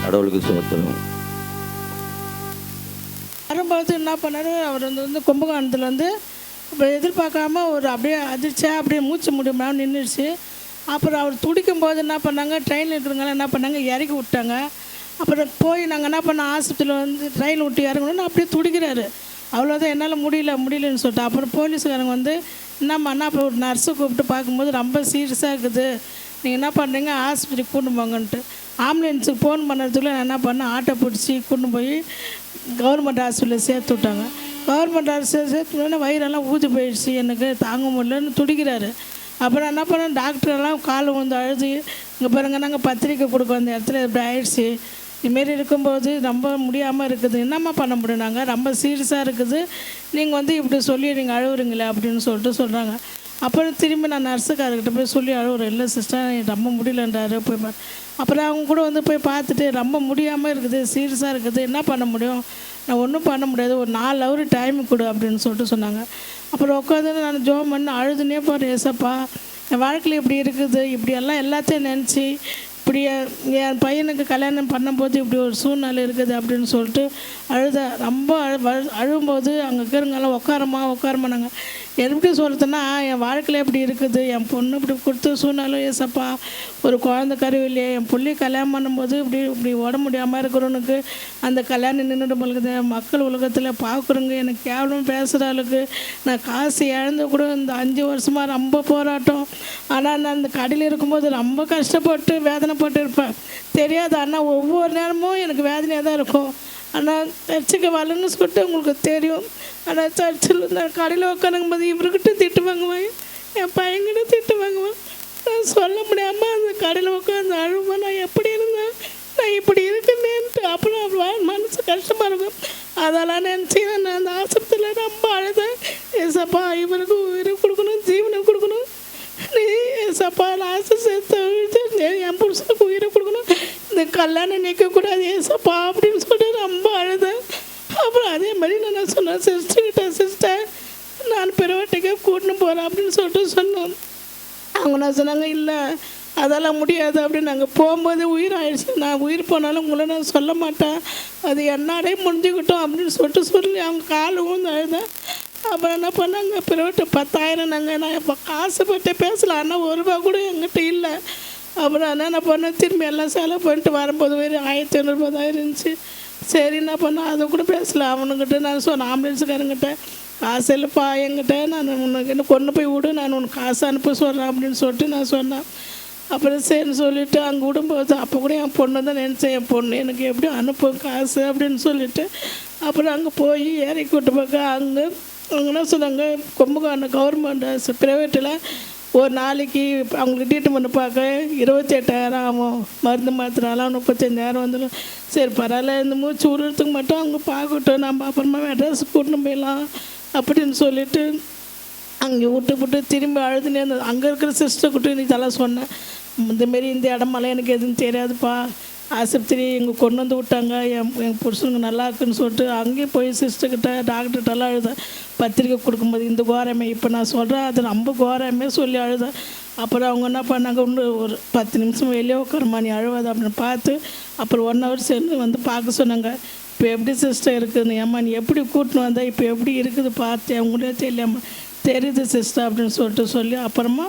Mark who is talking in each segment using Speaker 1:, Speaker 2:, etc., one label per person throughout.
Speaker 1: கடவுளுக்கு சோத்திரம்.
Speaker 2: வரும்போது என்ன பண்ணார், அவர் வந்து கும்பகோணத்தில் வந்து இப்போ எதிர்பார்க்காம ஒரு அப்படியே அதிர்ச்சியாக அப்படியே மூச்சு முடியாமல் நின்றுடுச்சு. அப்புறம் அவர் துடிக்கும் போது என்ன பண்ணாங்க, ட்ரெயினில் இருக்கிறவங்களாம் என்ன பண்ணாங்க, இறக்கி விட்டாங்க. அப்புறம் போய் நாங்கள் என்ன பண்ணோம், ஆஸ்பத்திரியில் வந்து ட்ரெயின் விட்டு இறங்கணும்னு அப்படியே துடிக்கிறாரு. அவ்வளோதான், என்னால் முடியலன்னு சொல்லிட்டு அப்புறம் போலீஸுக்காரங்க வந்து என்னம்மா இப்போ ஒரு நர்ஸை கூப்பிட்டு பார்க்கும்போது ரொம்ப சீரியஸாக இருக்குது, நீங்கள் என்ன பண்ணுறீங்க ஆஸ்பத்திரிக்கு கூட்டு போங்கன்ட்டு ஆம்புலன்ஸுக்கு ஃபோன் பண்ணுறதுக்குள்ளே நான் என்ன பண்ணேன், ஆட்டோ பிடிச்சி கூட்டு போய் கவர்மெண்ட் ஹாஸ்பிட்டலில் சேர்த்து விட்டாங்க. கவர்மெண்ட் ஹாஸ்பிட்டல் சேர்த்துனோடனே வயிறெல்லாம் ஊதி போயிடுச்சு, எனக்கு தாங்க முடியலன்னு துடிக்கிறாரு. அப்புறம் என்ன பண்ணேன், டாக்டரெல்லாம் கால் வந்து அழுது, இங்கே பாருங்க நாங்கள் பத்திரிக்கை கொடுக்க வந்த இடத்துல இப்படி ஆயிடுச்சு, இதுமாரி இருக்கும்போது ரொம்ப முடியாமல் இருக்குது, என்னம்மா பண்ண முடியும், நாங்கள் ரொம்ப சீரியஸாக இருக்குது, நீங்கள் வந்து இப்படி சொல்லி நீங்கள் அழுவுறீங்களே அப்படின்னு சொல்கிறாங்க. அப்புறம் திரும்பி நான் நர்ஸுக்காரர்கிட்ட போய் சொல்லி அழுவுறேன், இல்லை சிஸ்டர் ரொம்ப முடியலன்றாரு போய் அப்புறம் அவங்க கூட வந்து போய் பார்த்துட்டு ரொம்ப முடியாமல் இருக்குது, சீரியஸாக இருக்குது, என்ன பண்ண முடியும், நான் ஒன்றும் பண்ண முடியாது, ஒரு 4 ஹவர் டைம் கொடு அப்படின்னு சொல்லிட்டு சொன்னாங்க. அப்புறம் உட்காந்து நான் ஜோம் பண்ணி அழுதுனே போகிறேன், ஏசப்பா என் வாழ்க்கையில் இப்படி இருக்குது, இப்படியெல்லாம் எல்லாத்தையும் நினச்சி இப்படி என் பையனுக்கு கல்யாணம் பண்ணும்போது இப்படி ஒரு சூழ்நிலை இருக்குது அப்படின்னு சொல்லிட்டு அழுத. ரொம்ப அழும்போது அங்கே இருக்கிறவங்கெல்லாம் உட்காரமா நாங்கள் எப்படி சொல்கிறதுன்னா, என் வாழ்க்கையில் எப்படி இருக்குது, என் பொண்ணு இப்படி கொடுத்து சூழ்நிலை ஏசப்பா, ஒரு குழந்தை கருவில்லையே, என் பிள்ளை கல்யாணம் பண்ணும்போது இப்படி உடம்பு முடியாமல் இருக்கிறவனுக்கு அந்த கல்யாணம் நின்றுட்டு போகுது, மக்கள் உலகத்தில் பார்க்குறவங்க எனக்கு கேவலம் பேசுகிற அளவுக்கு நான் காசு இழந்து கூட இந்த 5 வருஷமாக ரொம்ப போராட்டம். ஆனால் நான் அந்த கடையில் இருக்கும்போது ரொம்ப கஷ்டப்பட்டு வேதனைப்பட்டு இருப்பேன், தெரியாது. ஆனால் ஒவ்வொரு நேரமும் எனக்கு வேதனையாக தான் இருக்கும். ஆனால் சர்ச்சுக்கு வரலன்னு சொல்லிட்டு உங்களுக்கு தெரியும். ஆனால் சர்ச்சில் நான் கடையில் உட்காந்துக்கும் போது இவர்கிட்ட திட்டு வாங்குவேன், என் பையன்கிட்ட திட்டு வாங்குவேன். நான் சொல்ல முடியாமல் அந்த கடையில் உட்காந்து அழுவேன், நான் எப்படி இருந்தேன், நான் இப்படி இருக்குன்னேன்ட்டு. அப்புறம் மனசு கஷ்டமாக இருக்கும். அதெல்லாம் நினச்சி நான் அந்த ஆஸ்பத்திரியில் ரொம்ப அழுதேன். ஏசப்பா இவருக்கு உயிரை கொடுக்கணும், ஜீவனை கொடுக்கணும், நீ ஏசப்பா லாஸ்ட்டு சேர்த்து என் புருஷனுக்கு உயிரை கொடுக்கணும், இந்த கல்யாணம் நிற்கக்கூடாது ஏசப்பா அப்படின்னு சொல்லிட்டு ரொம்ப அழுதேன். அப்புறம் அதே மாதிரி நான் சொன்னேன், சிஸ்டர் நான் பிறவட்டிக்கே கூட்டின்னு போகிறேன் அப்படின்னு சொல்லிட்டு சொன்னேன். அவங்க நான் சொன்னாங்க, இல்லை அதெல்லாம் முடியாது அப்படின்னு. நாங்கள் போகும்போது உயிர் ஆயிடுச்சு, நான் உயிர் போனாலும் உங்களை நான் சொல்ல மாட்டேன், அது என்னாடே முடிஞ்சுக்கிட்டோம் அப்படின்னு சொல்லி அவங்க கால் ஊந்து அழுதேன். அப்புறம் என்ன பண்ணாங்க, பிறவிட்டு 10,000 நாங்கள், நான் இப்போ காசுப்பட்டு பேசலாம், ஆனால் 1 ரூபா கூட என்கிட்ட இல்லை. அப்புறம் என்ன பண்ணேன், திரும்பி எல்லாம் செலவு பண்ணிட்டு வரும்போது வெறும் 1500 தான் இருந்துச்சு. சரி என்ன பண்ணேன், அதை கூட பேசல. அவனுக்கிட்ட நான் சொன்னேன், ஆம்புலன்ஸுக்காரங்கிட்ட காசு இல்லைப்பா என்கிட்ட, நான் உனக்கு என்ன கொண்டு போய் விடு, நான் உனக்கு காசு அனுப்ப சொல்கிறேன் அப்படின்னு சொல்லிட்டு நான் சொன்னேன். அப்புறம் சரின்னு சொல்லிவிட்டு அங்கே விடும்போது அப்போ கூட என் பொண்ணு தான் நினச்சேன், என் பொண்ணு எனக்கு எப்படி அனுப்பும் காசு அப்படின்னு சொல்லிவிட்டு அப்புறம் அங்கே போய் இறக்கி விட்டு பார்க்க அவங்க என்ன சொன்னாங்க, கும்பகோணம் கவர்மெண்ட் ப்ரைவேட்டில் ஒரு நாளைக்கு அவங்களுக்கு ட்ரீட்மெண்ட் பார்க்க 28,000 ஆகும், மருந்து மாத்திராலாம் 35,000 வந்துடும். சரி பரவாயில்ல, இந்த மூச்சு விடுறதுக்கு மட்டும் அவங்க பார்க்கட்டும், நம்ம அப்புறமா மெட்ராஸ் கூட்டின்னு போயிடலாம் அப்படின்னு சொல்லிவிட்டு அங்கே விட்டு திரும்பி அழுதுனே இருந்தது. அங்கே இருக்கிற சிஸ்டர் கிட்ட நீ இதெல்லாம் சொன்னேன், இந்தமாரி இந்த இடமெல்லாம் எனக்கு எதுவும் தெரியாதுப்பா, ஆஸ்பத்திரி இங்கே கொண்டு வந்து விட்டாங்க, என் புருஷனுக்கு நல்லா இருக்குன்னு சொல்லிட்டு அங்கேயும் போய் சிஸ்டர்கிட்ட டாக்டர்கிட்டலாம் அழுதேன். பத்திரிக்கை கொடுக்கும்போது இந்த கோரமே இப்போ நான் சொல்கிறேன், அது ரொம்ப கோரமே சொல்லி அழுதேன். அப்புறம் அவங்க என்ன பண்ணாங்க, இன்னும் ஒரு 10 நிமிஷம் வெளியே உட்காருமா நீ அழுவாது அப்படின்னு பார்த்து அப்புறம் 1 ஹவர் சேர்ந்து வந்து பார்க்க சொன்னாங்க. இப்போ எப்படி சிஸ்டர் இருக்குது, ஏம்மா நீ எப்படி கூட்டின்னு வந்தால் இப்போ எப்படி இருக்குது பார்த்து அவங்களே தெரியலாமா, தெரியுது சிஸ்டர் அப்படின்னு சொல்லி அப்புறமா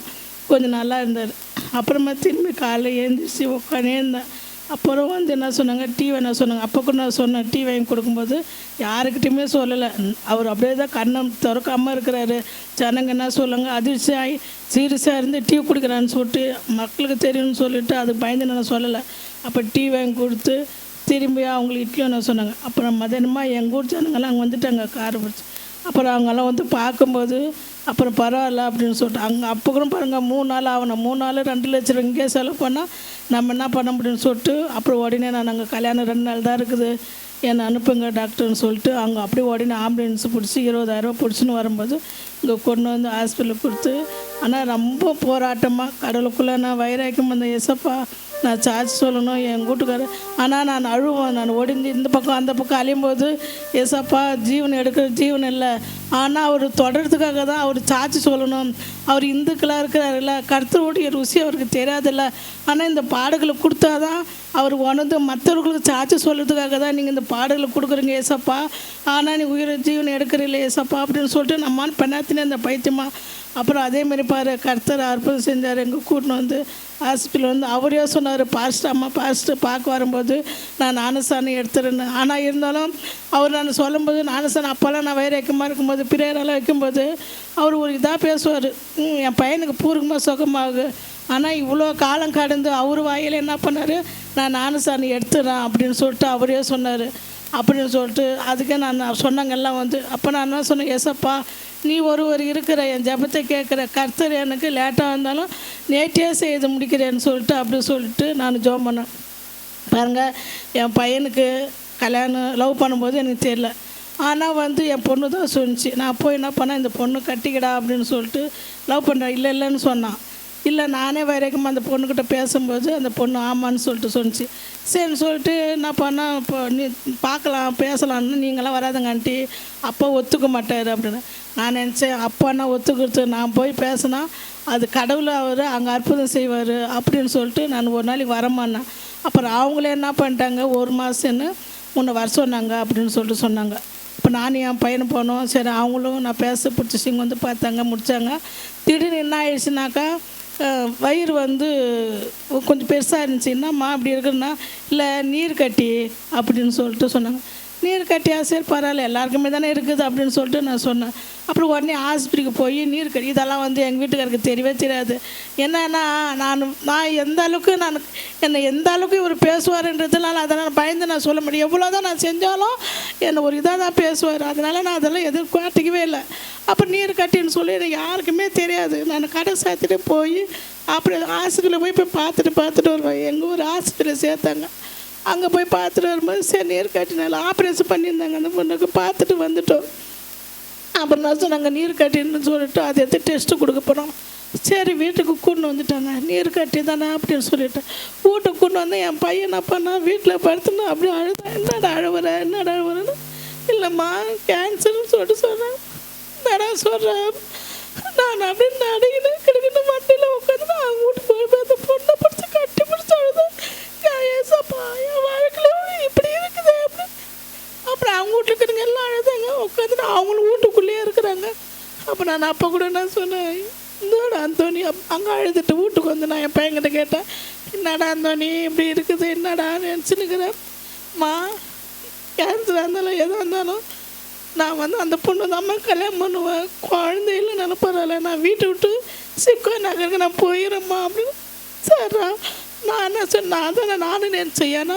Speaker 2: கொஞ்சம் நல்லா இருந்தார். அப்புறமா திரும்பி காலையில் எழுந்திரிச்சு உட்கானே இருந்தேன். அப்புறம் வந்து என்ன சொன்னாங்க, டீ வேணா சொன்னாங்க. அப்போ கூட நான் சொன்னேன், டீ வாங்கி கொடுக்கும்போது யாருக்கிட்டையுமே சொல்லலை, அவர் அப்படியே தான் கண்ணம் திறக்காமல் இருக்கிறாரு. ஜனங்க என்ன சொல்லுங்க, அதிர்ச்சி ஆகி சீரியஸாக இருந்து டீ குடிக்கிறான்னு சொல்லிட்டு மக்களுக்கு தெரியும்னு சொல்லிவிட்டு அது பயந்து நான் சொல்லலை. அப்போ டீ வாங்கி கொடுத்து திரும்பி அவங்களுக்கு இட்லி வேணா சொன்னாங்க. அப்புறம் மதியானமாக எங்கள் ஊர் ஜனங்கள்லாம் அங்கே வந்துட்டாங்க காரை பிடிச்சி. அப்புறம் அவங்கெல்லாம் வந்து பார்க்கும்போது அப்புறம் பரவாயில்ல அப்படின்னு சொல்லிட்டு அங்கே அப்போ கூட பாருங்கள் 3 நாள் ஆகணும், 3 நாள் 2 லட்சம் இங்கே செலவு பண்ணால் நம்ம என்ன பண்ண முடியும்னு சொல்லிட்டு அப்புறம் உடனே நான் அங்கே கல்யாணம் 2 நாள் தான் இருக்குது என்னை அனுப்புங்க டாக்டர்னு சொல்லிட்டு அவங்க அப்படியே உடனே ஆம்புலன்ஸ் பிடிச்சி 20,000 பிடிச்சின்னு வரும்போது இங்கே கொண்டு வந்து ஹாஸ்பிட்டலுக்கு கொடுத்து. ஆனால் ரொம்ப போராட்டமாக கடலுக்குள்ளே நான் வைராக்கியம் வந்த ஏசப்பா நான் சார்ஜ் சொல்லணும் என் வீட்டுக்காரர். ஆனால் நான் அழுவேன், நான் ஒடிந்து இந்த பக்கம் அந்த பக்கம் அழியும்போது ஏசப்பா ஜீவன் எடுக்கிற ஜீவன் இல்லை, ஆனால் அவர் தொடர்றதுக்காக தான் அவர் சார்ஜ் சொல்லணும். அவர் இந்துக்களாக இருக்கிறாருல்ல, கர்த்தருடைய ருசி அவருக்கு தெரியாதில்ல, ஆனால் இந்த பாடுகளை கொடுத்தா தான் அவர் உணர்ந்து மற்றவர்களுக்கு சாட்சி சொல்கிறதுக்காக தான் நீங்கள் இந்த பாடலை கொடுக்குறீங்க ஏசப்பா, ஆனால் நீ உயிரை ஜீவனை எடுக்கிறீங்களே ஏசப்பா அப்படின்னு சொல்லிட்டு நம்மால் பண்ணாத்தினே அந்த பைத்தியமா. அப்புறம் அதேமாரி பாரு கர்த்தர் அற்புதம் செஞ்சார். எங்கள் கூட்டின்னு வந்து ஹாஸ்பிட்டல் வந்து அவரே சொன்னார், பாஸ்டர் பார்க்க வரும்போது நான் ஞானஸ்தானம் எடுத்துறேன்னு. ஆனால் இருந்தாலும் அவர் நான் சொல்லும்போது ஞானஸ்தானம் அப்போல்லாம் நான் வைரக்கமாக இருக்கும்போது பிரேயரெல்லாம் வைக்கும்போது அவர் ஒரு இதாக பேசுவார், என் பையனுக்கு பூர்வமாக சுகமாகு. ஆனால் இவ்வளோ காலம் கடந்து அவர் வாயில் என்ன பண்ணார், நான் ஞானஸ்தானம் எடுத்துறேன் அப்படின்னு சொல்லிட்டு அவரே சொன்னார். அப்படின்னு சொல்லிட்டு அதுக்கே நான் சொன்னாங்கெல்லாம் வந்து அப்போ நான் என்ன சொன்னேன், ஏசப்பா நீ ஒருவர் இருக்கிற, என் ஜெபத்தை கேட்குற கர்த்தர் எனக்கு லேட்டாக இருந்தாலும் நேற்றே செய்து முடிக்கிறேன்னு சொல்லிட்டு அப்படி சொல்லிட்டு நான் ஜெபம் பண்ணேன். பாருங்கள், என் பையனுக்கு கல்யாணம் லவ் பண்ணும்போது எனக்கு தெரியல. ஆனால் வந்து என் பொண்ணு தான் சொன்னிச்சு. நான் போய் என்ன பண்ணேன், இந்த பொண்ணு கட்டிக்கிடா அப்படின்னு சொல்லிட்டு லவ் பண்ணுறேன். இல்லைன்னு சொன்னான். இல்லை நானே வரைக்கும் அந்த பொண்ணுக்கிட்ட பேசும்போது அந்த பொண்ணு ஆமான்னு சொல்லிட்டு சொன்னிச்சு. சரின்னு சொல்லிட்டு என்ன பண்ணால், இப்போ நீ பார்க்கலாம் பேசலான்னு, நீங்களாம் வராதுங்க ஆண்டி, அப்போ ஒத்துக்க மாட்டார் அப்படின்னு. நான் நினச்சேன், அப்பான்னா ஒத்துக்கிறது, நான் போய் பேசினா அது கடவுள் அவர் அங்கே அற்புதம் செய்வார் அப்படின்னு சொல்லிட்டு நான் ஒரு நாளைக்கு வரமானேன். அப்புறம் அவங்களே என்ன பண்ணிட்டாங்க, 1 மாதம்னு முன்ன வர சொன்னாங்க அப்படின்னு சொல்லிட்டு சொன்னாங்க. இப்போ நான் என் பையனை போனோம். சரி அவங்களும் நான் பேச பிடிச்சிங்க வந்து பார்த்தாங்க, முடித்தாங்க. திடீர்னு என்ன ஆயிடுச்சுனாக்கா, வயிறு வந்து கொஞ்சம் பெருசாக இருந்துச்சு. என்னம்மா அப்படி இருக்குன்னா, இல்லை நீர் கட்டி அப்படின்னு சொல்லிட்டு சொன்னாங்க. நீர் கட்டியா, சரி பரவாயில்ல எல்லாருக்குமே தானே இருக்குது அப்படின்னு சொல்லிட்டு நான் சொன்னேன். அப்புறம் உடனே ஆஸ்பத்திரிக்கு போய் நீர் கட்டி, இதெல்லாம் வந்து எங்கள் வீட்டுக்காருக்கு தெரியவே தெரியாது. என்னன்னா நான் எந்த அளவுக்கு என்னை எந்த அளவுக்கு இவர் பேசுவார்ன்றதுனால அதனால் பயந்து நான் சொல்ல முடியும். எவ்வளோ தான் நான் செஞ்சாலும் என்னை ஒரு இதாக தான் பேசுவார். அதனால் நான் அதெல்லாம் எதிர்பார்த்துக்கவே இல்லை. அப்புறம் நீர் கட்டின்னு சொல்லி எனக்கு யாருக்குமே தெரியாது. நான் கடை சாத்திட்டு போய் அப்படி ஆஸ்பத்திரியில் போய் பார்த்துட்டு வருவேன். எங்கள் ஊர் ஆஸ்பத்திரியில் சேர்த்தாங்க. அங்கே போய் பார்த்துட்டு வரும்போது சரி நீர் கட்டினால ஆப்ரேஷன் பண்ணியிருந்தாங்க. அந்த பொண்ணுக்கு பார்த்துட்டு வந்துட்டோம். அப்புறம் நான் சொன்னாங்க நீர் கட்டின்னு சொல்லிட்டு அதை எடுத்து டெஸ்ட்டு கொடுக்க போகிறோம். சரி வீட்டுக்கு கூண்டு வந்துட்டாங்க. நீர் கட்டி தானே அப்படின்னு சொல்லிட்டேன். வீட்டுக்கு கூண்டு வந்து என் பையன் என்ன பண்ணா, வீட்டில் படுத்துனா அப்படியே அழுதான். என்னடா அழுவுறேன்னு, இல்லைம்மா கேன்சர்னு சொல்லிட்டு சொன்னேன். என்னடா சொல்கிறேன், நான் அப்படின்னு அடிக்கணும் கிடக்குன்னு மண்டையில் உட்காந்து அவங்க வீட்டுக்கு போய் அந்த பொண்ணை பிடிச்சி கட்டி பிடிச்சி அழுதேன். ஏசப்பா என் வாழ்க்கையில் இப்படி இருக்குது அப்படின்னு. அப்புறம் அவங்க வீட்டில் இருக்கிறவங்க எல்லாம் அழுதாங்க. உட்காந்துட்டு அவங்களும் வீட்டுக்குள்ளேயே இருக்கிறாங்க. அப்போ நான் அப்போ கூட நான் சொன்னேன், இந்தோட அந்தோனி அங்கே அழுதுட்டு வீட்டுக்கு வந்து நான் என் பையன்கிட்ட கேட்டேன், என்னடா அந்தோனி இப்படி இருக்குது, என்னடா நினச்சினுக்கிறேன். மா கேன்சர் இருந்தாலும் எதாக இருந்தாலும் நான் வந்து அந்த பொண்ணு தான் கல்யாணம் பண்ணுவேன். குழந்தை இல்லை நினைப்பறல, நான் வீட்டை விட்டு சிக்கோ நகருக்கு நான் போயிடுறேம்மா அப்படின்னு. சரிடா நான் என்ன சொன்னேன், நானும் நினச்சேன். ஏன்னா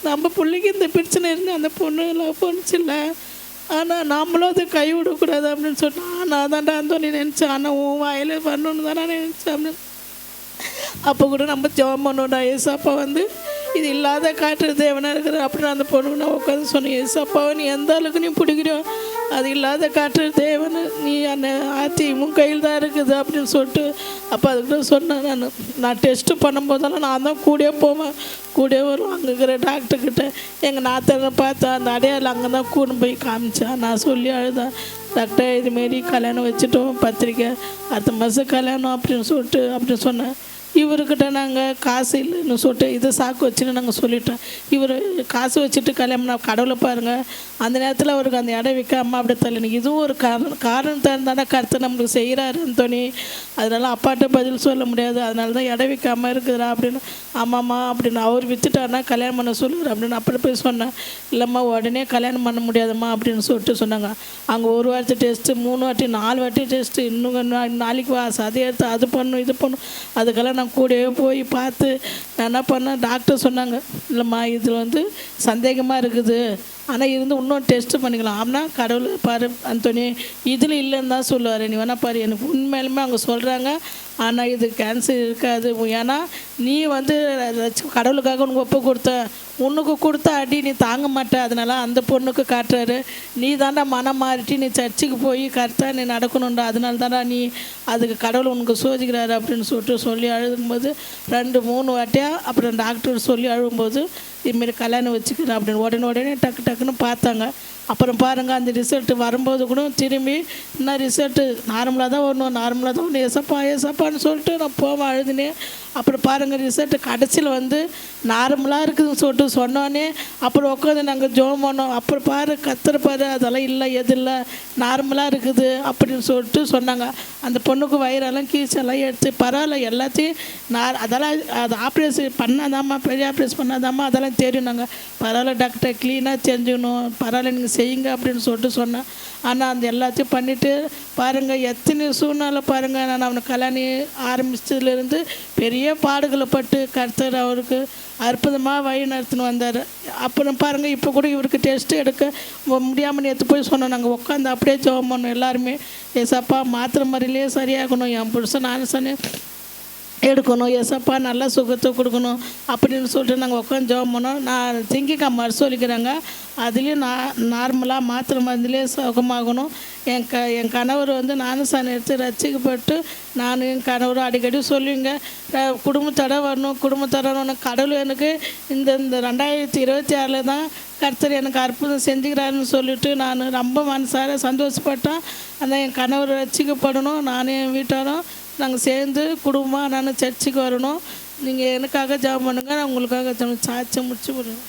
Speaker 2: நம்ம பிள்ளைக்கு இந்த பிரச்சனை இருந்து அந்த பொண்ணு எல்லாம் போணுச்சில்ல, ஆனால் நம்மளும் அதை கை விடக்கூடாது அப்படின்னு சொன்னேன். நான் தான்டா அந்தோனி நினச்சேன். ஆனால் உன் வாயில் வரணுன்னு தான் நான் நினச்சேன் அப்படின்னு. அப்போ கூட நம்ம ஜெபம் பண்ணோட ஏசப்பா வந்து இது இல்லாத காட்டுற தேவனாக இருக்கிற அப்படின்னு அந்த பொண்ணுக்கு நான் உட்காந்து சொன்னேன். ஏசப்பாவை நீ எந்த அளவுக்கு நீ பிடிக்கிறோ அது இல்லாத காட்டுற தேவனை நீ அந்த ஆத்தி உன் கையில் தான் இருக்குது அப்படின்னு சொல்லிட்டு அப்போ அதுக்கிட்ட சொன்னேன். நான் டெஸ்ட்டு பண்ணும்போதெல்லாம் நான் தான் கூடயே போவேன், கூடயே வருவேன். அங்கே இருக்கிற டாக்டர்கிட்ட எங்கள் நாத்தனை பார்த்தா அந்த அடையாளம் அங்கே தான் கூண்டு போய் காமிச்சேன். நான் சொல்லி அழுதேன், டாக்டர் இதுமாரி கல்யாணம் வச்சுட்டோம், பத்திரிக்கை அடுத்த மாதம் கல்யாணம் அப்படின்னு சொல்லிட்டு அப்படி சொன்னேன். இவர்கிட்ட நாங்கள் காசு இல்லைன்னு சொல்லிட்டு இதை சாக்கு வச்சுன்னு நாங்கள் சொல்லிட்டோம். இவர் காசு வச்சுட்டு கல்யாணம் கடவுளை பாருங்கள், அந்த நேரத்தில் அவருக்கு அந்த இடம் விற்காமல் அப்படி தள்ளி இதுவும் ஒரு காரணம் தானே கருத்து நம்மளுக்கு செய்கிறாரு அந்தோனி. அதனால அப்பாட்ட பதில் சொல்ல முடியாது, அதனால தான் இடம் விற்காமல் இருக்குதுரா அப்படின்னு. ஆமாம்மா அப்படின்னு அவர் விற்றுட்டாருனா கல்யாணம் பண்ண சொல்லுவார் அப்படின்னு அப்படி போய் சொன்னேன். இல்லைம்மா உடனே கல்யாணம் பண்ண முடியாதும்மா அப்படின்னு சொல்லிட்டு சொன்னாங்க. அங்கே 1 வாட்டி டெஸ்ட்டு 3 வாட்டி 4 வாட்டி டெஸ்ட்டு, இன்னும் நாளைக்கு வாசு அதை எடுத்து அது பண்ணும் இது பண்ணும். அதுக்கெல்லாம் நான் கூடவே போய் பார்த்து நான் என்ன பண்ணேன், டாக்டர் சொன்னாங்க இல்லைம்மா இதில் வந்து சந்தேகமாக இருக்குது, ஆனால் இருந்து இன்னும் டெஸ்ட்டு பண்ணிக்கலாம். அப்படின்னா கடவுள் பாரு அந்தோனி இதில் இல்லைன்னு தான் சொல்லுவார். நீ வேணா பாரு, எனக்கு உண்மையிலுமே அவங்க சொல்கிறாங்க ஆனால் இது கேன்சர் இருக்காது. ஏன்னா நீ வந்து கடவுளுக்காக உனக்கு ஒப்பு கொடுத்த, உனக்கு கொடுத்த அடி நீ தாங்க மாட்ட, அதனால அந்த பொண்ணுக்கு காட்டுறாரு. நீ தாண்டா மனம் மாறிட்டு நீ சர்ச்சுக்கு போய் கரெக்டாக நீ நடக்கணுண்டா, அதனால தாண்டா நீ அதுக்கு கடவுள் உனக்கு சோதிக்கிறாரு அப்படின்னு சொல்லிட்டு சொல்லி அழுகும்போது 2-3 வாட்டியாக அப்புறம் டாக்டர் சொல்லி அழுகும்போது இதுமாரி கல்யாணம் வச்சுக்கிறேன் அப்படின்னு உடனே டக்குன்னு பார்த்தாங்க. அப்புறம் பாருங்கள் அந்த ரிசல்ட்டு வரும்போது கூட திரும்பி இன்னும் ரிசல்ட்டு நார்மலாக தான் வரணும் ஏசப்பான்னு சொல்லிட்டு நான் போவேன் அழுதுனேன். அப்புறம் பாருங்கள் ரிசல்ட்டு கடைசியில் வந்து நார்மலாக இருக்குதுன்னு சொல்லிட்டு சொன்னோன்னே அப்புறம் உட்காந்து நாங்கள் ஜெபம் பண்ணோம். அப்புறம் கத்துற அதெல்லாம் இல்லை எது இல்லை நார்மலாக இருக்குது அப்படின்னு சொல்லிட்டு சொன்னாங்க. அந்த பொண்ணுக்கு வயிறெல்லாம் கீச்செல்லாம் எடுத்து பரவாயில்ல எல்லாத்தையும் அதெல்லாம் அது ஆப்ரேஷன் பண்ணாதாம்மா, பெரிய ஆப்ரேஷன் பண்ணாதாம்மா அதெல்லாம் தெரியும். நாங்கள் பரவாயில்ல டாக்டர் க்ளீனாக தெரிஞ்சுக்கணும், பரவாயில்ல நீங்கள் செய்யுங்க அப்படின்னு சொல்லிட்டு சொன்னேன். ஆனால் அந்த எல்லாத்தையும் பண்ணிவிட்டு பாருங்கள் எத்தனை சூழ்நிலை பாருங்கள். நான் அவனை கல்யாணம் ஆரம்பித்ததுலேருந்து பெரிய பாடுகளை பட்டு கர்த்தர் அவருக்கு அற்புதமாக வழி நடத்தின்னு வந்தார். அப்புறம் பாருங்கள் இப்போ கூட இவருக்கு டெஸ்ட்டு எடுக்க முடியாமல் நேற்று போய் சொன்னோம். நாங்கள் உட்காந்து அப்படியே ஜெபம் பண்ணோம் எல்லாருமே. ஏசப்பா மாத்திரை மாதிரிலேயே சரியாகணும், என் புருஷன் நான் சொன்னேன் எடுக்கணும், ஏசப்பா நல்லா சுகத்தை கொடுக்கணும் அப்படின்னு சொல்லிட்டு நாங்கள் உட்காந்து ஜெபம் பண்ணோம். நான் திங்கிக்காய் மறு சொல்லிக்கிறாங்க, அதுலேயும் நார்மலாக மாத்திரை மருந்துலேயே சுகமாகணும். என் கணவர் வந்து நானும் சாணம் எடுத்து ரசிக்கப்பட்டு நான் என் கணவரும் அடிக்கடி சொல்லுவீங்க குடும்பத்தோட வரணும். கடவுள் எனக்கு இந்த 2026 தான் கர்த்தர் எனக்கு அற்புதம் செஞ்சுக்கிறாருன்னு சொல்லிட்டு நான் ரொம்ப மனசார சந்தோஷப்பட்டேன். அந்த என் கணவர் ரசிக்கப்படணும், நானும் என் வீட்டாரும் நாங்கள் சேர்ந்து குடும்பமாக நான் சர்ச்சுக்கு வரணும். நீங்கள் எனக்காக ஜெபம் பண்ணுங்கள், நான் உங்களுக்காக சாட்சியம் முடிச்சு விடுவேன்.